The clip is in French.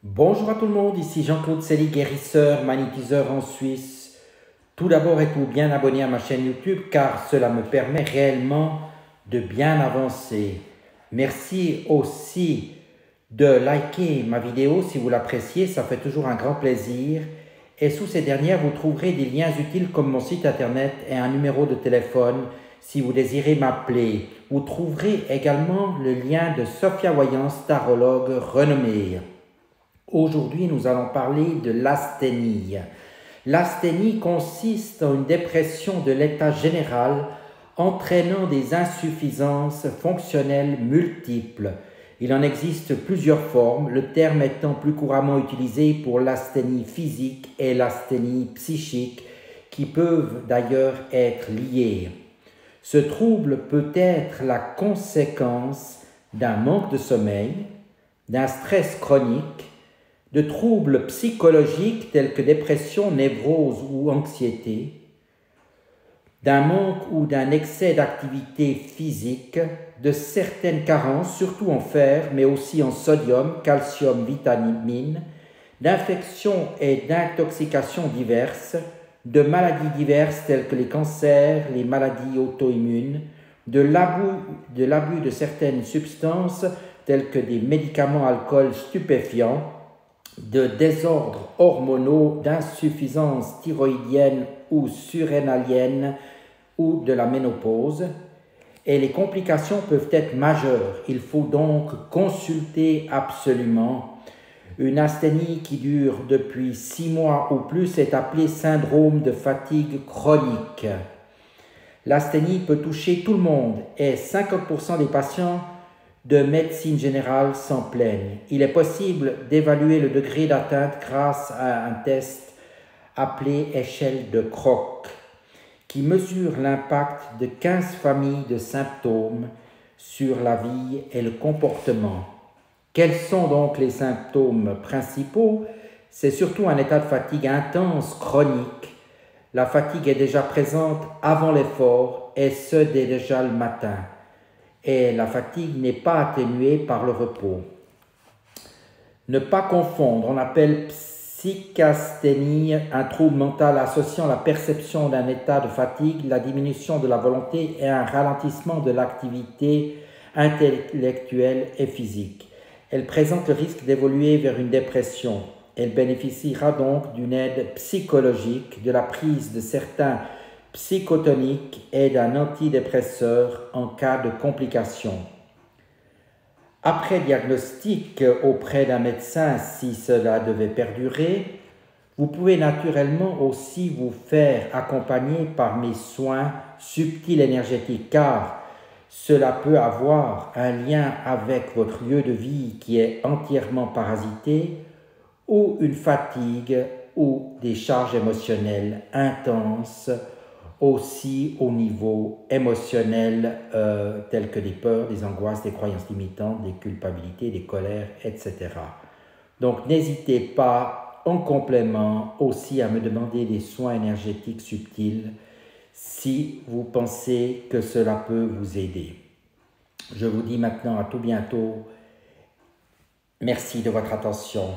Bonjour à tout le monde, ici Jean-Claude Sely, guérisseur, magnétiseur en Suisse. Tout d'abord, êtes-vous bien abonné à ma chaîne YouTube car cela me permet réellement de bien avancer. Merci aussi de liker ma vidéo si vous l'appréciez, ça fait toujours un grand plaisir. Et sous ces dernières, vous trouverez des liens utiles comme mon site internet et un numéro de téléphone si vous désirez m'appeler. Vous trouverez également le lien de Sophia Voyance, tarologue renommée. Aujourd'hui, nous allons parler de l'asthénie. L'asthénie consiste en une dépression de l'état général entraînant des insuffisances fonctionnelles multiples. Il en existe plusieurs formes, le terme étant plus couramment utilisé pour l'asthénie physique et l'asthénie psychique, qui peuvent d'ailleurs être liées. Ce trouble peut être la conséquence d'un manque de sommeil, d'un stress chronique, de troubles psychologiques tels que dépression, névrose ou anxiété, d'un manque ou d'un excès d'activité physique, de certaines carences, surtout en fer, mais aussi en sodium, calcium, vitamines, d'infections et d'intoxications diverses, de maladies diverses telles que les cancers, les maladies auto-immunes, de l'abus de certaines substances telles que des médicaments, alcool, stupéfiants, de désordres hormonaux, d'insuffisance thyroïdienne ou surrénalienne ou de la ménopause. Et les complications peuvent être majeures. Il faut donc consulter absolument. Une asthénie qui dure depuis 6 mois ou plus est appelée syndrome de fatigue chronique. L'asthénie peut toucher tout le monde et 50% des patients de médecine générale s'en plaignent. Il est possible d'évaluer le degré d'atteinte grâce à un test appelé échelle de Koch, qui mesure l'impact de 15 familles de symptômes sur la vie et le comportement. Quels sont donc les symptômes principaux? C'est surtout un état de fatigue intense, chronique. La fatigue est déjà présente avant l'effort et ce dès déjà le matin. Et la fatigue n'est pas atténuée par le repos. Ne pas confondre, on appelle psychasthénie un trouble mental associant la perception d'un état de fatigue, la diminution de la volonté et un ralentissement de l'activité intellectuelle et physique. Elle présente le risque d'évoluer vers une dépression. Elle bénéficiera donc d'une aide psychologique, de la prise de certains psychotonique et d'un antidépresseur en cas de complications. Après diagnostic auprès d'un médecin, si cela devait perdurer, vous pouvez naturellement aussi vous faire accompagner par mes soins subtils énergétiques, car cela peut avoir un lien avec votre lieu de vie qui est entièrement parasité, ou une fatigue ou des charges émotionnelles intenses, aussi au niveau émotionnel, tels que des peurs, des angoisses, des croyances limitantes, des culpabilités, des colères, etc. Donc n'hésitez pas en complément aussi à me demander des soins énergétiques subtils si vous pensez que cela peut vous aider. Je vous dis maintenant à tout bientôt. Merci de votre attention.